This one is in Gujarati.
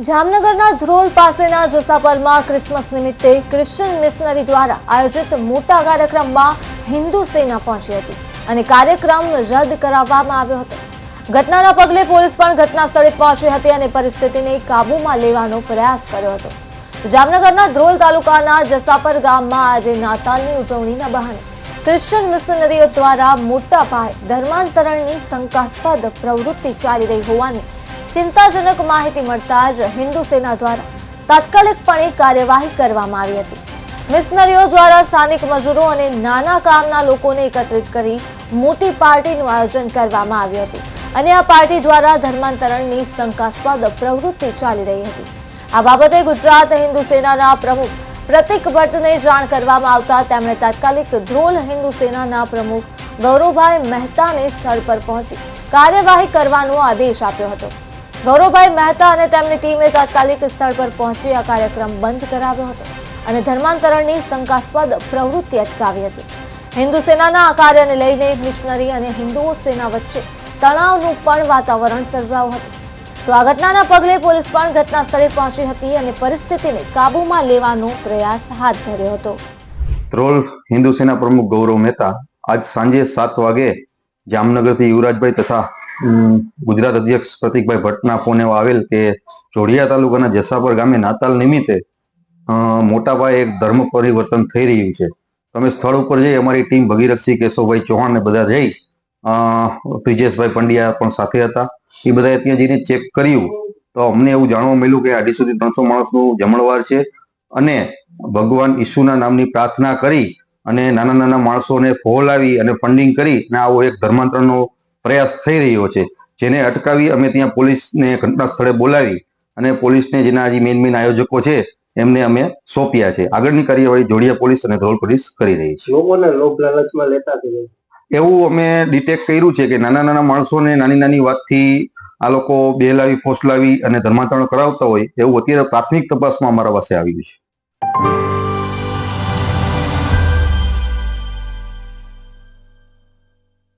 જામનગરના ધ્રોલ પાસેના જોસાપરમાં ક્રિસમસ નિમિત્તે ક્રિશ્ચિયન મિશનરી દ્વારા આયોજિત મોટા કાર્યક્રમમાં હિન્દુ સેના પહોંચી હતી અને કાર્યક્રમ રદ કરાવવામાં આવ્યો હતો. ઘટનાના પગલે પોલીસ પણ ઘટના સ્થળે પહોંચી હતી અને પરિસ્થિતિને કાબૂમાં લેવાનો પ્રયાસ કર્યો હતો. જામનગરના ધ્રોલ તાલુકાના જસાપર ગામમાં આજે નાતાલની ઉજવણીના બહાને ક્રિશ્ચિયન મિશનરીઓ દ્વારા મોટા પાયે ધર્માંતરણની શંકાસ્પદ પ્રવૃત્તિ ચાલી રહી હોવાની ચિંતાજનક માહિતી મળતા જ હિન્દુ સેના દ્વારા તાત્કાલિકપણે કાર્યવાહી કરવામાં આવી હતી. મિશનરીઓ દ્વારા સ્થાનિક મજૂરો અને નાના કામના લોકોને એકત્રિત કરી મોટી પાર્ટીનું આયોજન કરવામાં આવ્યું હતું અને આ પાર્ટી દ્વારા ધર્માંતરણની શંકાસ્પદ પ્રવૃત્તિ ચાલી રહી હતી. આ બાબતે ગુજરાત હિન્દુ સેનાના પ્રમુખ પ્રતિક ભટ્ટને જાણ કરવામાં આવતા તેમણે તાત્કાલિક ધ્રોલ હિન્દુ સેનાના પ્રમુખ ગૌરવભાઈ મહેતાને સ્થળ પર પહોંચી કાર્યવાહી કરવાનો આદેશ આપ્યો હતો. ગૌરવભાઈ મહેતા અને તેમની ટીમે તાત્કાલિક સ્થળ પર પહોંચી આ કાર્યક્રમ બંધ કરાવ્યો હતો અને ધર્માંતરણની શંકાસ્પદ પ્રવૃત્તિ અટકાવી હતી. હિન્દુ સેનાના આ કાર્યને લઈને મિશનરી અને હિન્દુ સેના વચ્ચે તણાવનું પણ વાતાવરણ સર્જાયું હતું. તો આ ઘટનાના પગલે પોલીસ પણ ઘટના સ્થળે પહોંચી હતી અને પરિસ્થિતિને કાબૂમાં લેવાનો પ્રયાસ હાથ ધર્યો હતો. ધ્રોલ હિન્દુ સેના પ્રમુખ ગૌરવ મહેતા આજ સાંજે 7 વાગે જામનગરથી યુવરાજભાઈ તથા ગુજરાત અધ્યક્ષ પ્રતિકભાઈ ભટ્ટના ફોન એવા આવેલ કે જોડિયા તાલુકાના જસાપર ગામે નાતાલ નિમિત્તે મોટા પાયે એક ધર્મ પરિવર્તન થઈ રહ્યું છે. તમે સ્થળ ઉપર જઈ અમારી ટીમ ભગીરથસિંહ કેશવભાઈ ચૌહાણ ને બધા જઈ બ્રિજેશભાઈ પંડ્યા પણ સાથે હતા. એ બધા ત્યાં જઈને ચેક કર્યું તો અમને એવું જાણવા મળ્યું કે 250 થી 300 માણસનું જમણવાર છે અને ભગવાન ઈસુના નામની પ્રાર્થના કરી અને નાના નાના માણસોને ફોલાવી અને ફંડિંગ કરી અને આવો એક ધર્માંતરણનો પ્રયાસ થઈ રહ્યો છે, જેને અટકાવી અમે ત્યાં પોલીસને ઘટના સ્થળે બોલાવી અને પોલીસને જેના હજી મેઇન આયોજકો છે એમને અમે સોંપ્યા છે. આગળની કાર્યવાહી જોડિયા પોલીસ અને ધ્રોલ પોલીસ કરી રહી છે. લોકોને લોભ લાલચમાં લેતા એવું અમે ડિટેક્ટ કર્યું છે કે નાના નાના માણસોને નાની વાતથી આ લોકો બેલાવી ફોસલાવી અને ધર્માંતરણ કરાવતા હોય એવું અત્યારે પ્રાથમિક તપાસમાં અમારા પાસે આવ્યું છે.